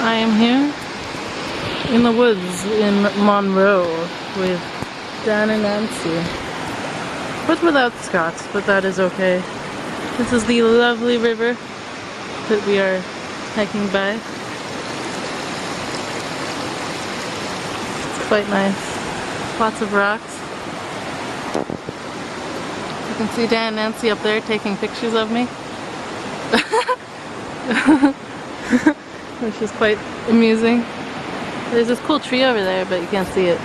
I am here in the woods in Monroe with Dan and Nancy, but without Scott, but that is okay. This is the lovely river that we are hiking by. It's quite nice. Lots of rocks. You can see Dan and Nancy up there taking pictures of me. Which is quite amusing. There's this cool tree over there, but you can't see it.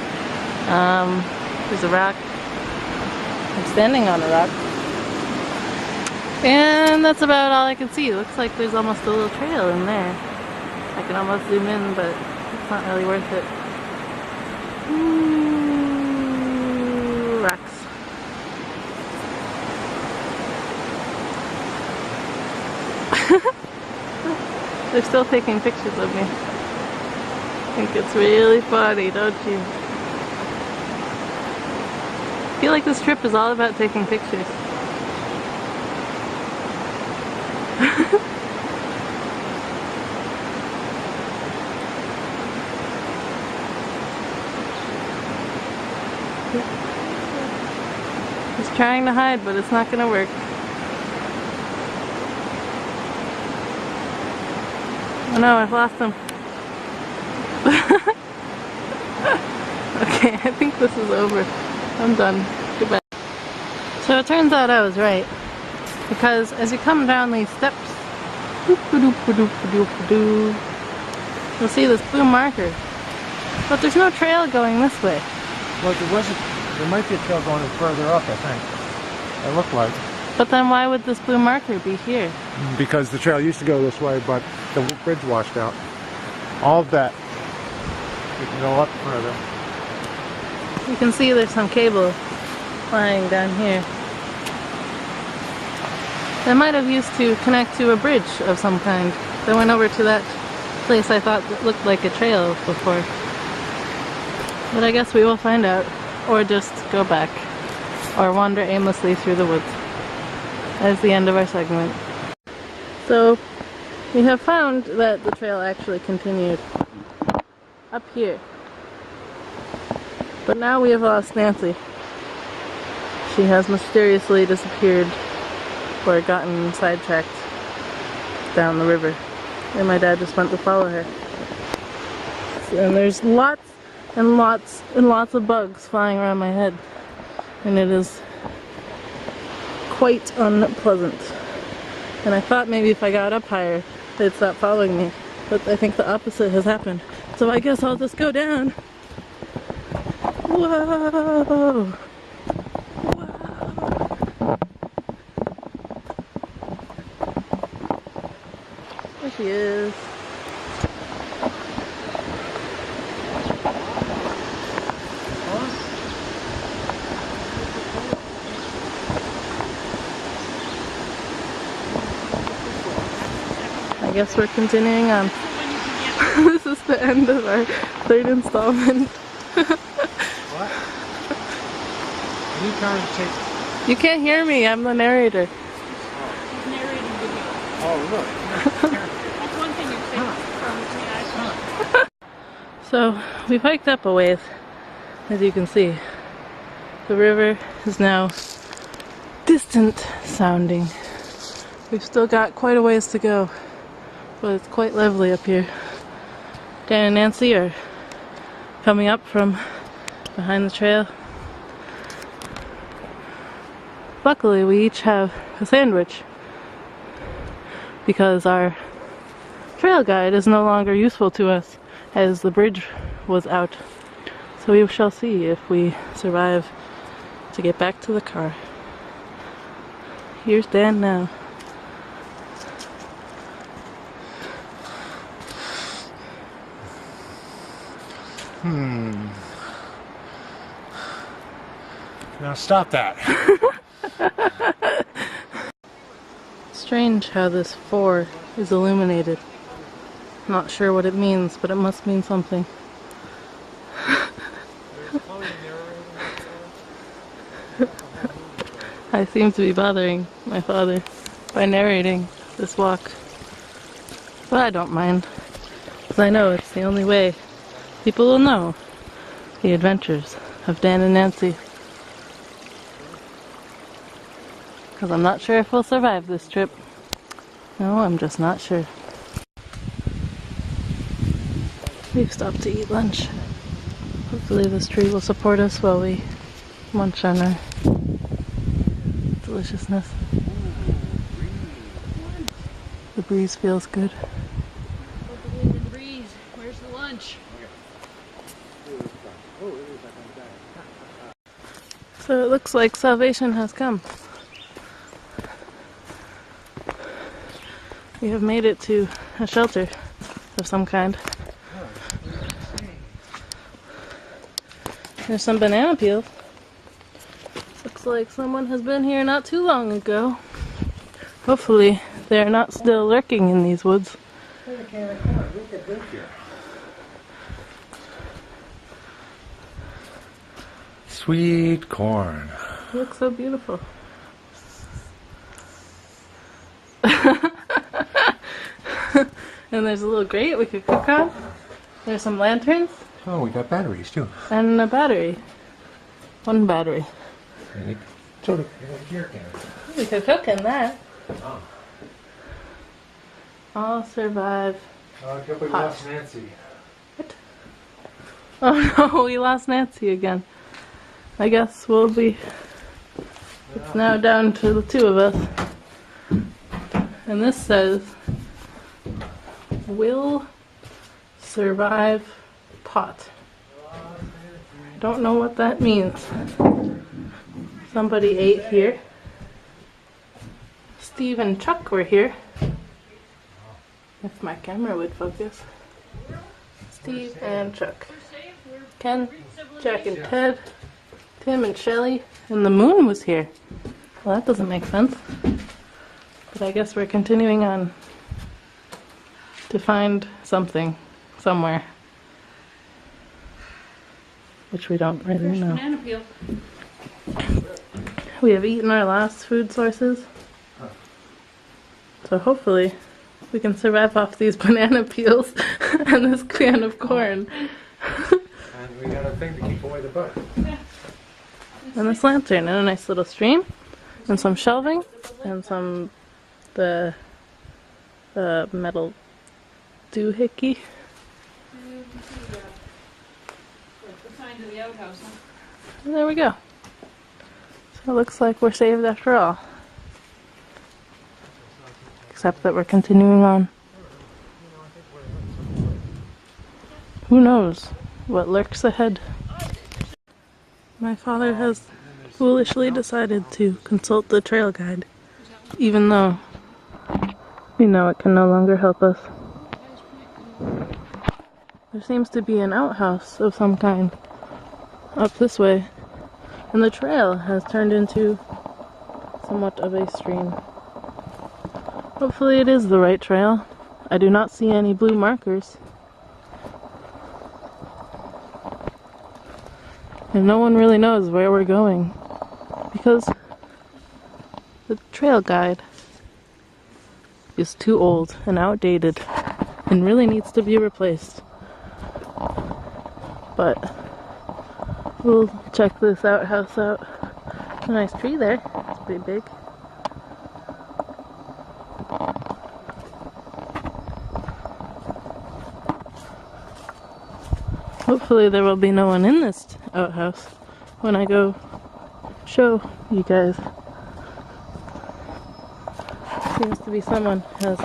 There's a rock. I'm standing on a rock. And that's about all I can see. It looks like there's almost a little trail in there. I can almost zoom in, but it's not really worth it. Ooh, rocks. They're still taking pictures of me. I think it's really funny, don't you? I feel like this trip is all about taking pictures. He's trying to hide, but it's not gonna work. Oh no, I've lost him. Okay, I think this is over. I'm done. Goodbye. So it turns out I was right. Because as you come down these steps, you'll see this blue marker. But there's no trail going this way. Well, there might be a trail going further up, I think. It looked like. But then why would this blue marker be here? Because the trail used to go this way, but the bridge washed out. All of that. We can go up further. You can see there's some cable lying down here. That might have used to connect to a bridge of some kind. That went over to that place I thought that looked like a trail before. But I guess we will find out. Or just go back. Or wander aimlessly through the woods. That is the end of our segment. So, we have found that the trail actually continued up here. But now we have lost Nancy. She has mysteriously disappeared or gotten sidetracked down the river. And my dad just went to follow her. And there's lots and lots and lots of bugs flying around my head. And it is quite unpleasant. And I thought maybe if I got up higher, they'd stop following me. But I think the opposite has happened. So I guess I'll just go down. Whoa! Whoa! There she is. I guess we're continuing on. This is the end of our third installment. What? Are you trying to take... You can't hear me, I'm the narrator. He's narrating video. Oh, look. That's one thing you take from the So, we've hiked up a ways, as you can see. The river is now distant sounding. We've still got quite a ways to go, but it's quite lovely up here. Dan and Nancy are coming up from behind the trail. Luckily, we each have a sandwich because our trail guide is no longer useful to us as the bridge was out. So we shall see if we survive to get back to the car. Here's Dan now. Now stop that. Strange how this 4 is illuminated. Not sure what it means, but it must mean something. I seem to be bothering my father by narrating this walk. But I don't mind. because I know it's the only way people will know the adventures of Dan and Nancy. Because I'm not sure if we'll survive this trip. No, I'm just not sure. We've stopped to eat lunch. Hopefully this tree will support us while we munch on our deliciousness. The breeze feels good. The breeze. Where's the lunch? So it looks like salvation has come. We have made it to a shelter of some kind. There's some banana peels. Looks like someone has been here not too long ago. Hopefully they are not still lurking in these woods. Sweet corn. It looks so beautiful. And there's a little grate we could cook on. There's some lanterns. Oh, we got batteries too. And a battery. One battery. So We could cook in that. I'll survive. I can't believe we lost Nancy. What? Oh no, we lost Nancy again. I guess we'll be... It's now down to the two of us. And this says... Will survive pot. I don't know what that means. Somebody ate here. Steve and Chuck were here. If my camera would focus. Steve and Chuck. Ken, Jack and Ted, Tim and Shelly, and the moon was here. Well, that doesn't make sense. But I guess we're continuing on to find something somewhere. Which we don't really know. Banana peel. We have eaten our last food sources. So hopefully we can survive off these banana peels and this can of corn. And we got a thing to keep away the bug. And this lantern and a nice little stream. And some shelving. And some the metal doohickey. The sign to the outhouse, huh? And there we go. So it looks like we're saved after all. Except that we're continuing on. Who knows what lurks ahead? My father has foolishly decided to consult the trail guide, even though we know it can no longer help us. There seems to be an outhouse of some kind up this way, and the trail has turned into somewhat of a stream. Hopefully it is the right trail. I do not see any blue markers. And no one really knows where we're going, because the trail guide is too old and outdated and really needs to be replaced. But we'll check this outhouse out. A nice tree there. It's pretty big. Hopefully there will be no one in this outhouse when I go show you guys. Seems to be someone has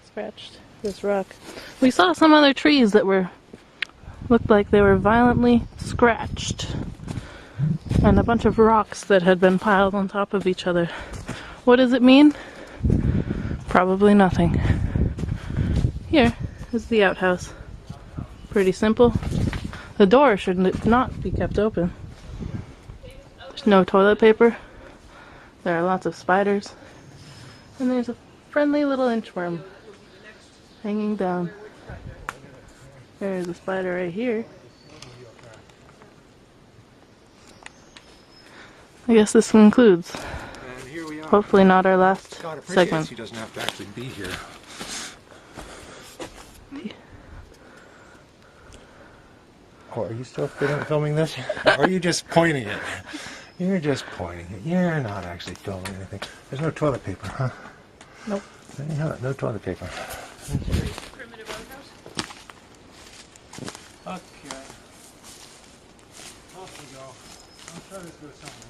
scratched this rock. We saw some other trees that looked like they were violently scratched. And a bunch of rocks that had been piled on top of each other. What does it mean? Probably nothing. Here is the outhouse. Pretty simple. The door should not be kept open. There's no toilet paper. There are lots of spiders. And there's a friendly little inchworm hanging down. There's a spider right here. I guess this concludes. And here we are. Hopefully not our last God appreciates segment. he doesn't have to actually be here. Oh, are you still filming this? Or are you just pointing it? You're just pointing it. You're not actually filming anything. There's no toilet paper, huh? Nope. Yeah, no toilet paper. Primitive outhouse. Okay. Off we go. I'll try to go somewhere.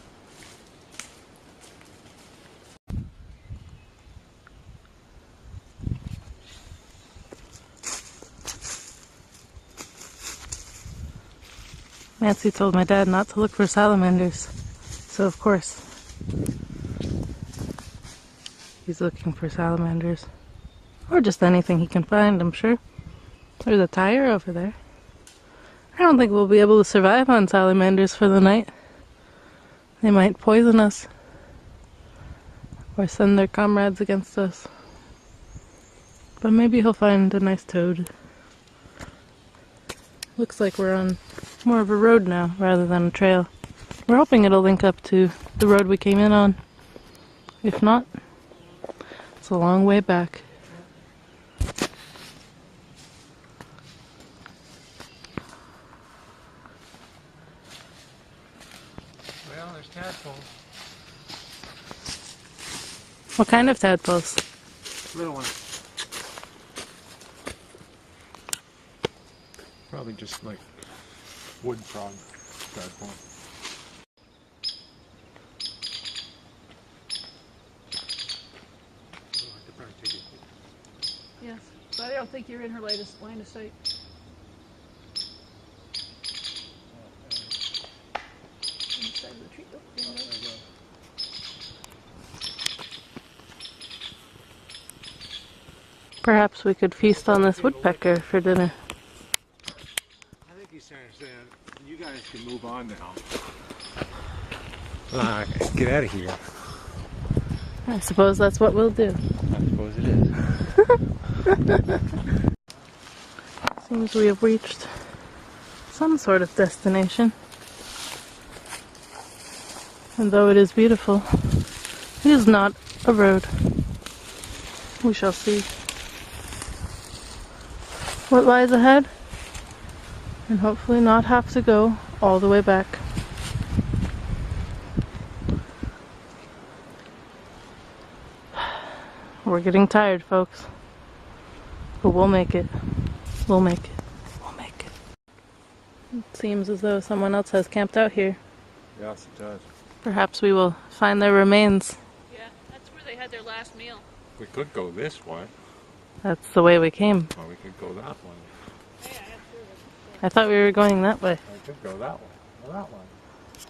Nancy told my dad not to look for salamanders, so of course he's looking for salamanders. Or just anything he can find, I'm sure. There's a tire over there. I don't think we'll be able to survive on salamanders for the night. They might poison us or send their comrades against us. But maybe he'll find a nice toad. Looks like we're on more of a road now rather than a trail. We're hoping it'll link up to the road we came in on. If not, it's a long way back. Well, there's tadpoles. What kind of tadpoles? Little ones. Probably just like wood frog tadpole. Yes, but I don't think you're in her latest line of sight. On the side of the tree. Oh, there you go. Perhaps we could feast on this woodpecker for dinner. I think he's trying to say, you guys can move on now. Get out of here. I suppose that's what we'll do. I suppose it is. Seems we have reached some sort of destination. And though it is beautiful, it is not a road. We shall see what lies ahead, and hopefully not have to go all the way back. We're getting tired, folks, but we'll make it. We'll make it. We'll make it. It seems as though someone else has camped out here. Yes, it does. Perhaps we will find their remains. Yeah, that's where they had their last meal. We could go this way, That's the way we came. or we could go that way. Yeah, absolutely. I thought we were going that way. Or we could go that way, or that way.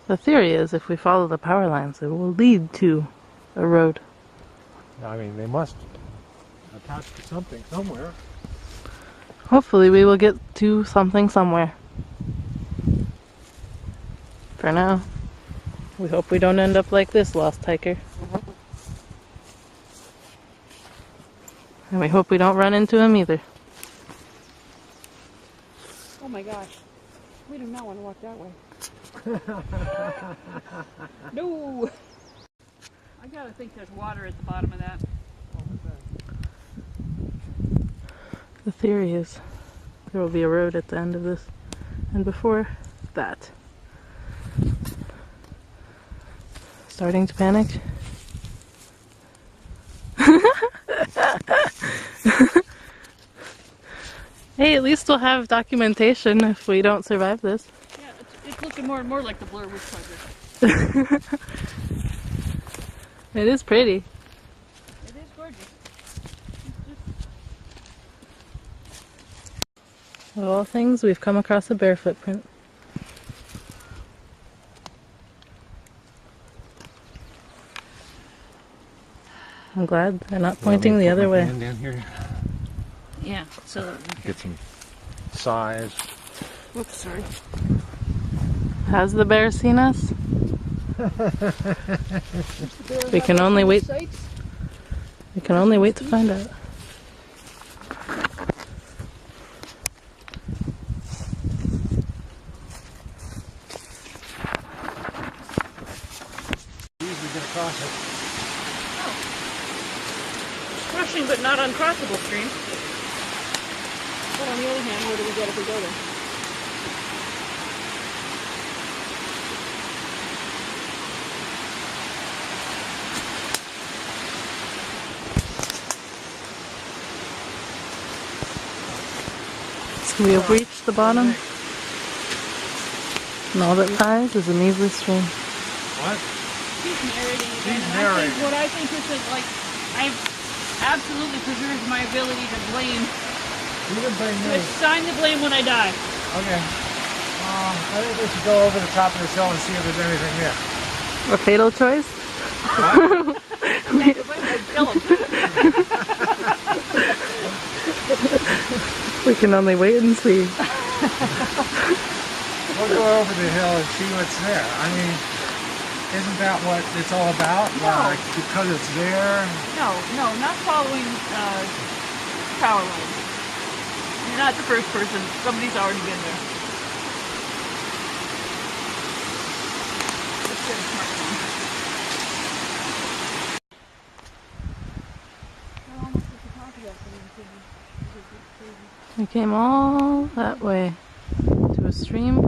The theory is if we follow the power lines, it will lead to a road. I mean, they must attach to something somewhere. Hopefully we will get to something somewhere. For now, we hope we don't end up like this lost hiker. And we hope we don't run into him either. Oh my gosh. We do not want to walk that way. No! I gotta think there's water at the bottom of that. The theory is there will be a road at the end of this. And before that. Starting to panic? Hey, at least we'll have documentation if we don't survive this. Yeah, it's looking more and more like the Blair Witch Project. It is pretty. It is gorgeous. Of all things, we've come across a bear footprint. I'm glad they're not pointing the other way. Down here. Yeah, so... Get some size. Oops, sorry. Has the bear seen us? We can only wait. We can only wait to find out. Easily get across it. Rushing but not uncrossable stream. But on the other hand, where do we get if we go there? We have reached the bottom, and all that lies is a measly stream. What? She's narrating again. She's And narrating. I think what I think is that, like, I've absolutely preserved my ability to blame. You can blame To me. assign the blame when I die. Okay. I think we should go over the top of this hill and see if there's anything there. A fatal choice? Kill him. We can only wait and see. We'll go over the hill and see what's there. I mean, isn't that what it's all about? No. Like, because it's there? No, not following power lines. You're not the first person. Somebody's already been there. Let's get a smartphone. We're almost at the top of that thing. We came all that way to a stream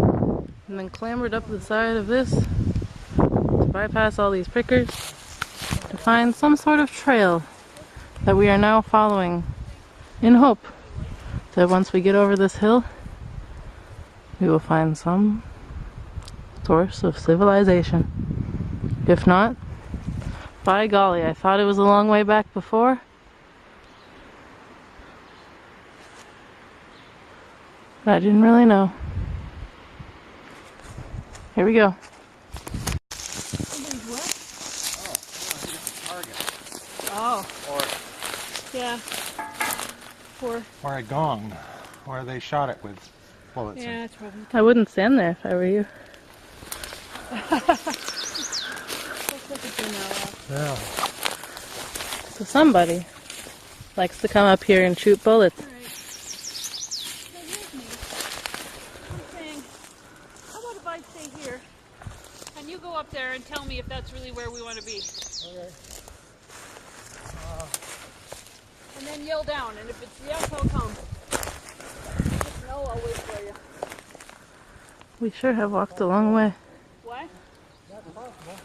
and then clambered up the side of this to bypass all these prickers to find some sort of trail that we are now following in hope that once we get over this hill we will find some source of civilization. If not, by golly, I thought it was a long way back before. But I didn't really know. Here we go. Somebody's what? Target. Oh. Yeah. Or a gong, where they shot it with bullets. Yeah, it's probably. I wouldn't stand there if I were you. Yeah. So somebody likes to come up here and shoot bullets. Alright. So here's me. I'm saying, how about if I stay here and you go up there and tell me if that's really where we want to be? Okay. And then yell down, and if it's yes, I'll come. If it's no, I'll wait for you. We sure have walked a long way. What? That's possible.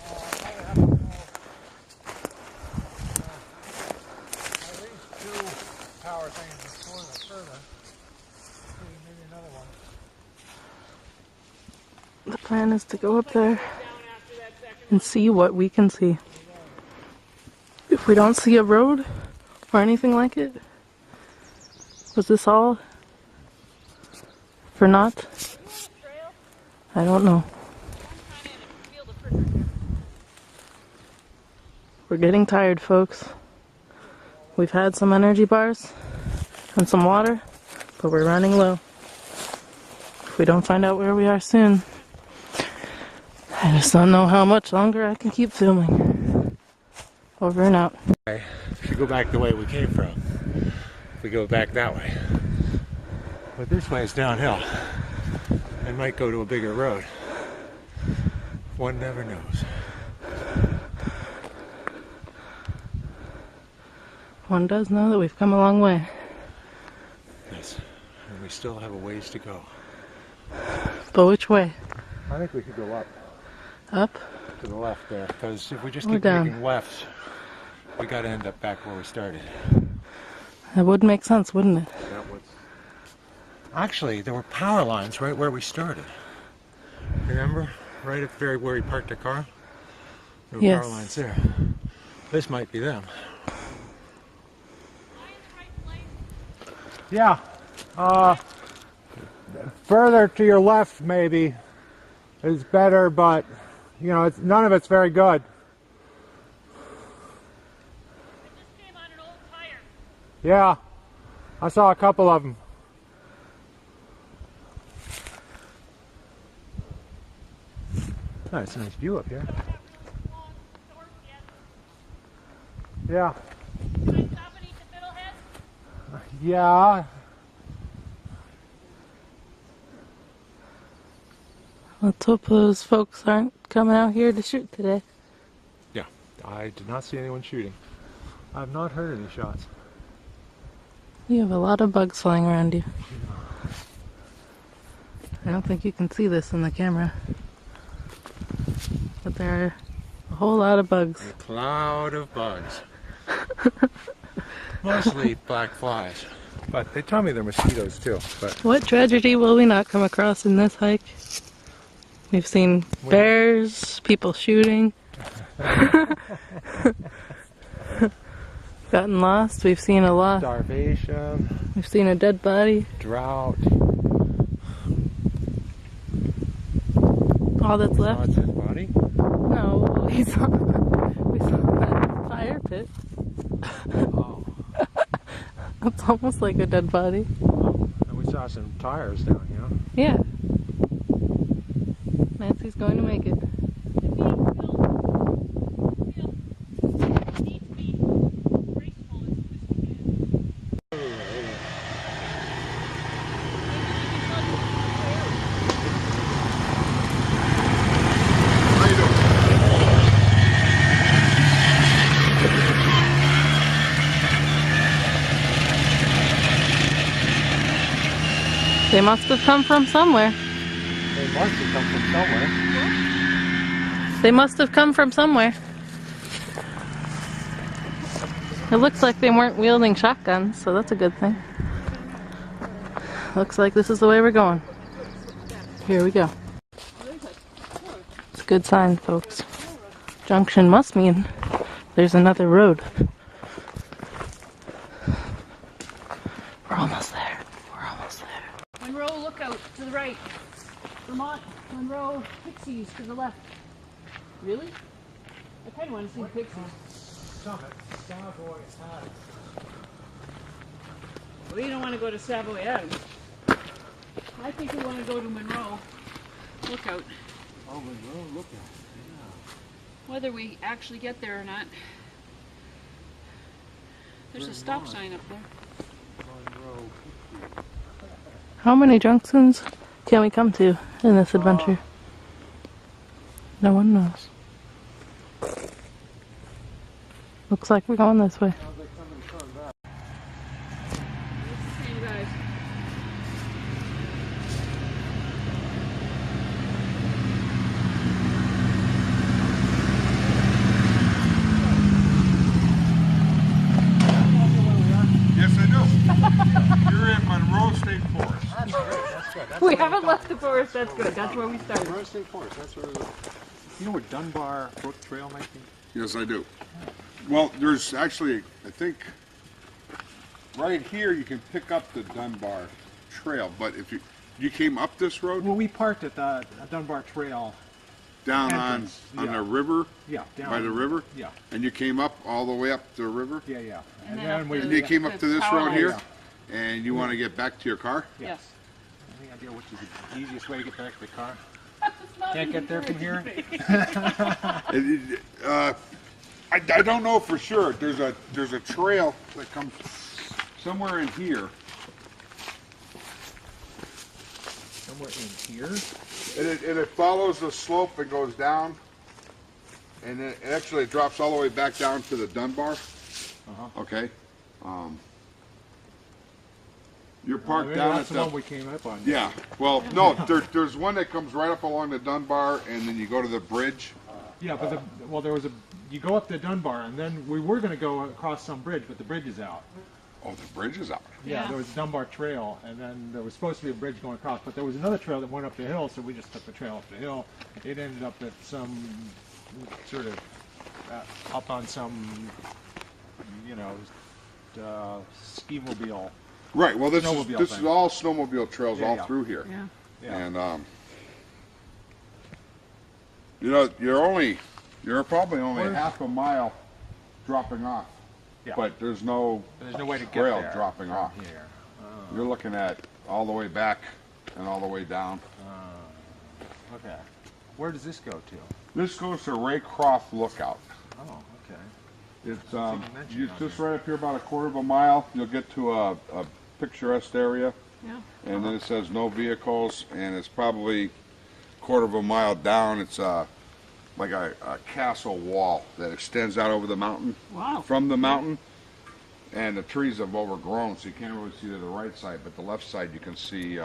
I have to go at least 2 power things further. Maybe another one. The plan is to go up there Down after that second. and see what we can see. If we don't see a road or anything like it, was this all for naught? You want a trail? I don't know. I'm kind of in a field of fritters here. We're getting tired, folks. We've had some energy bars and some water, but we're running low. If we don't find out where we are soon, I just don't know how much longer I can keep filming. Over and out. We should go back the way we came from. If we go back that way. But this way is downhill. And might go to a bigger road. One never knows. One does know that we've come a long way. Yes. And we still have a ways to go. But which way? I think we could go up Up? to the left there. Because if we just Or keep down? making lefts, we got to end up back where we started. That would make sense, wouldn't it? That was... Actually, there were power lines right where we started. Remember? Right up there where we parked the car? There were Yes. power lines there. This might be them. Yeah. Further to your left, maybe, is better, but, you know, none of it's very good. Came on an old tire. Yeah. I saw a couple of them. Oh, it's a nice view up here. Yeah. Can I stop and eat the fiddlehead? Yeah. Let's hope those folks aren't coming out here to shoot today. Yeah. I did not see anyone shooting. I've not heard any shots. You have a lot of bugs flying around you. I don't think you can see this in the camera. But there are a whole lot of bugs. A cloud of bugs. Mostly black flies. But they tell me they're mosquitoes too. But What tragedy will we not come across in this hike? We've seen bears, people shooting, gotten lost. We've seen a lot. starvation, We've seen a dead body. drought. All that's Oh, left. it's his body? No, we saw that fire pit. Oh. It's almost like a dead body. And we saw some tires down here. Yeah. Nancy's going to make it. They must have come from somewhere. They must have come from somewhere. They must have come from somewhere. It looks like they weren't wielding shotguns, so that's a good thing. Looks like this is the way we're going. Here we go. It's a good sign, folks. Junction must mean there's another road. We're almost there. We're almost there. Monroe, look out to the right. Vermont, Monroe, Pixies to the left. Really? I kind of want to see the Pixies. Summit, Savoy Adams. Well, you don't want to go to Savoy Adams. I think we want to go to Monroe. Look out. Oh, Monroe, look at it. Whether we actually get there or not. There's a stop sign up there. Monroe. How many junctions can we come to in this adventure? No one knows. Looks like we're going this way. Sounds like somebody turned back. It's the same guys. Yes, I do. You're in Monroe State Forest. That's good. That's good. That's We haven't left the forest, that's good. That's where we started. Monroe State Forest. That's where we're. You know where Dunbar Brook Trail might be? Yes, I do. Well, there's actually, I think, right here you can pick up the Dunbar Trail, but if you came up this road Well, we parked at the Dunbar Trail. down entrance, on yeah. the river, Yeah, down by the river, Yeah, and you came up all the way up the river, yeah, yeah. And then then up we. the- and you came up to this power road lines. here, and you want to get back to your car. Yes. Any idea which is the easiest way to get back to the car? It's not Can't get there from here. I don't know for sure. There's a trail that comes somewhere in here, Somewhere in here. and it follows the slope and goes down, and it actually drops all the way back down to the Dunbar. Okay. You're parked Maybe down that's at the the. one we came up on. Yeah. Well, no. There's one that comes right up along the Dunbar, and then you go to the bridge. Yeah, but there was a. You go up to Dunbar, and then we were going to go across some bridge, but the bridge is out. Oh, the bridge is out. Yeah, Yeah. there was Dunbar Trail, and then there was supposed to be a bridge going across, but there was another trail that went up the hill, so we just took the trail up the hill. It ended up at some sort of up on some, ski-mobile. Right. Well, this Snowmobile is thing. all snowmobile trails Yeah, all yeah. through here. Yeah. Yeah. And you're probably only Where's- half a mile dropping off, Yeah. but there's no There's no way to get trail there dropping from off. here. You're looking at all the way back and all the way down. Okay. Where does this go to? This goes to Raycroft Lookout. Oh, okay. It's even mentioned you on just here. right up here about a quarter of a mile. You'll get to a picturesque area, Yeah. and then it says no vehicles, and it's probably a quarter of a mile down. It's like a castle wall that extends out over the mountain. Wow. From the mountain, and the trees have overgrown, so you can't really see to the right side, but the left side you can see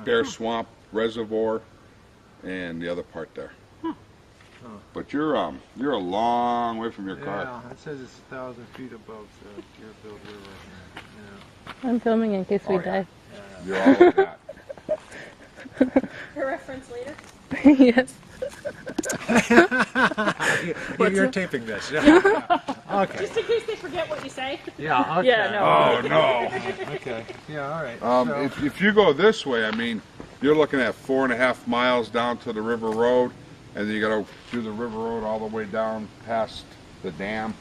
Bear Swamp Reservoir and the other part there. But you're a long way from your car. Yeah, it says it's 1,000 feet above the Deerfield River. Yeah. I'm filming in case we Oh, die. You're all of that. For reference later. Yes. You're taping this. Yeah. Okay. Just in case they forget what you say. Yeah. Okay. Yeah, no. Oh no. Okay. Yeah. All right. If you go this way, I mean, you're looking at 4.5 miles down to the river road, and then you got to do the river road all the way down past the dam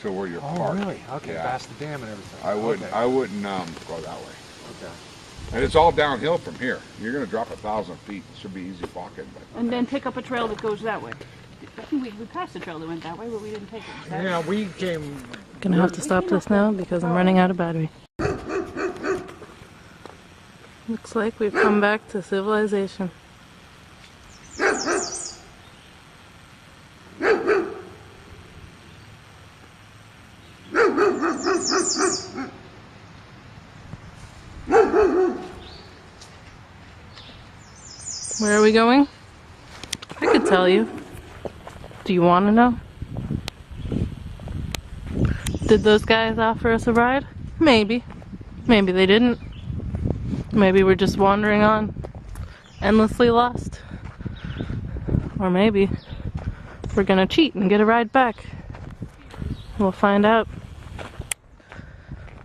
to where you're Oh, parked. really? Okay. Yeah. Past the dam and everything. I wouldn't. Okay. I wouldn't go that way. Okay. And it's all downhill from here. You're going to drop 1,000 feet. It should be easy walking. But And then pick up a trail that goes that way. I think we passed a trail that went that way, but we didn't take it. Yeah, we came. Gonna have to stop this now because I'm running out of battery. Looks like we've come back to civilization. Where are we going? I could tell you. Do you want to know? Did those guys offer us a ride? Maybe. Maybe they didn't. Maybe we're just wandering on, endlessly lost. Or maybe we're gonna cheat and get a ride back. We'll find out.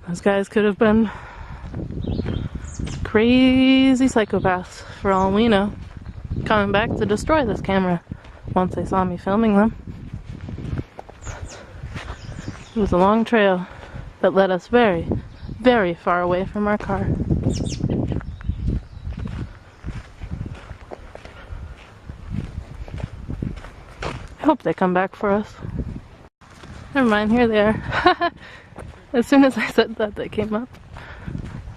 Those guys could have been crazy psychopaths, for all we know, coming back to destroy this camera once they saw me filming them. It was a long trail that led us very, very far away from our car. I hope they come back for us. Never mind, here they are. As soon as I said that, they came up.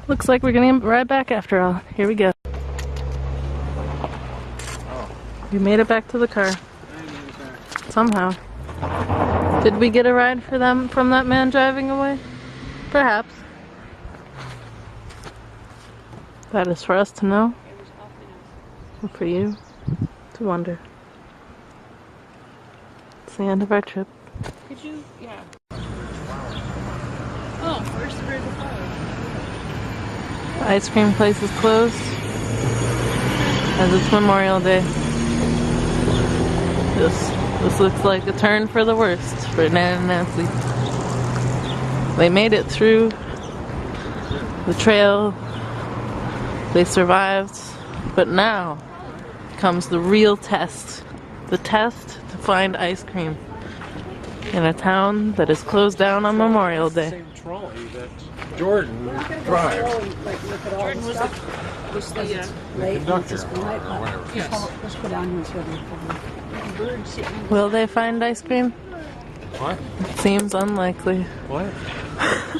Looks like we're gonna ride back after all. Here we go. We made it back to the car. Somehow. Did we get a ride for them from that man driving away? Perhaps. That is for us to know. And for you to wonder. It's the end of our trip. Could you? Yeah. Oh, first bird of flowers. The ice cream place is closed as it's Memorial Day. This looks like a turn for the worst for Nan and Nancy. They made it through the trail. They survived, but now comes the real test. The test to find ice cream in a town that is closed down on Memorial Day. Same trolley that Jordan drives. Jordan was the Conductor or whatever. yes. Let's go down here and see if Bird sitting. Will they find ice cream? What? It seems unlikely. What?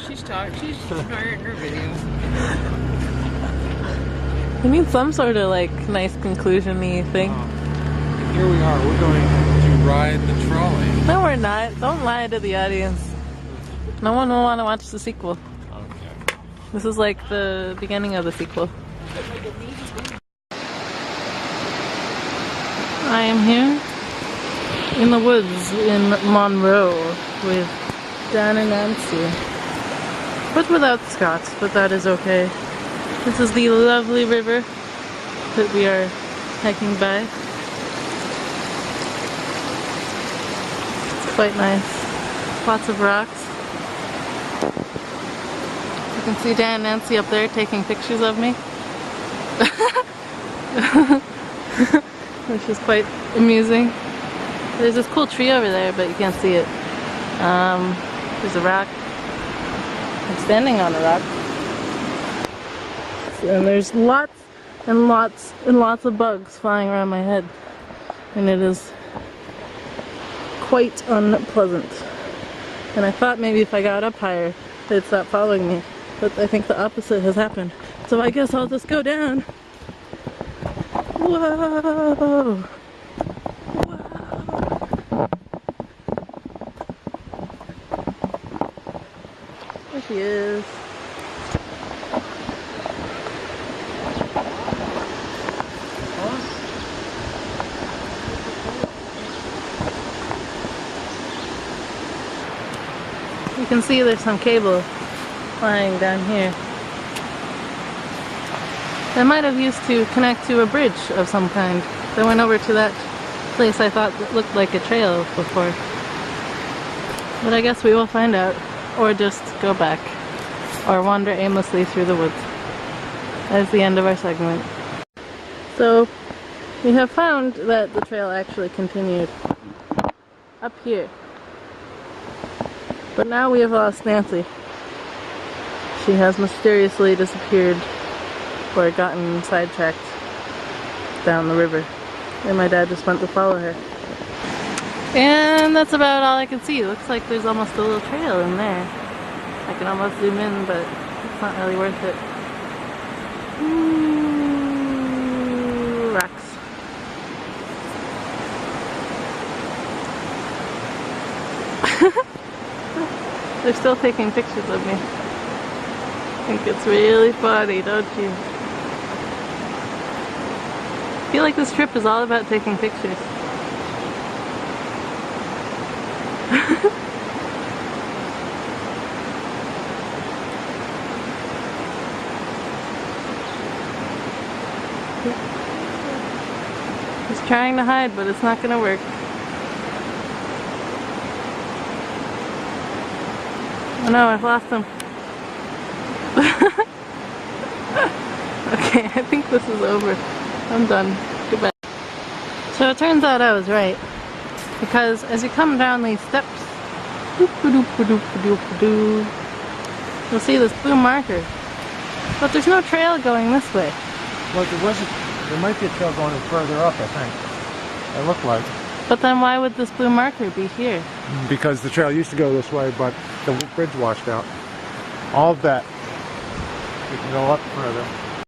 She's talking. She's starting her video. We need some sort of like nice conclusion-y thing. Here we are. We're going to ride the trolley. No, we're not. Don't lie to the audience. No one will want to watch the sequel. Okay. This is like the beginning of the sequel. I am here in the woods in Monroe with Dan and Nancy. But without Scott, but that is okay. This is the lovely river that we are hiking by. It's quite nice. Lots of rocks. You can see Dan and Nancy up there taking pictures of me. Which is quite amusing. There's this cool tree over there, but you can't see it. There's a rock. I'm standing on a rock. And there's lots and lots and lots of bugs flying around my head. And it is quite unpleasant. And I thought maybe if I got up higher, they'd stop following me. But I think the opposite has happened. So I guess I'll just go down. Whoa! Whoa! There she is. can see there's some cable lying down here. That might have used to connect to a bridge of some kind that went over to that place I thought that looked like a trail before. But I guess we will find out, or just go back, or wander aimlessly through the woods. That is the end of our segment. So, we have found that the trail actually continued up here. But now we have lost Nancy. She has mysteriously disappeared or gotten sidetracked down the river. And my dad just went to follow her. And that's about all I can see. Looks like there's almost a little trail in there. I can almost zoom in, but it's not really worth it. Ooh, rocks. They're still taking pictures of me. I think it's really funny, don't you? I feel like this trip is all about taking pictures. He's trying to hide, but it's not gonna work. Oh no, I've lost him. Okay, I think this is over. I'm done. Goodbye. So it turns out I was right. Because as you come down these steps, you'll see this blue marker. But there's no trail going this way. Well, there might be a trail going further up, I think. It looked like. But then why would this blue marker be here? Because the trail used to go this way, but the bridge washed out. All of that. We can go up further.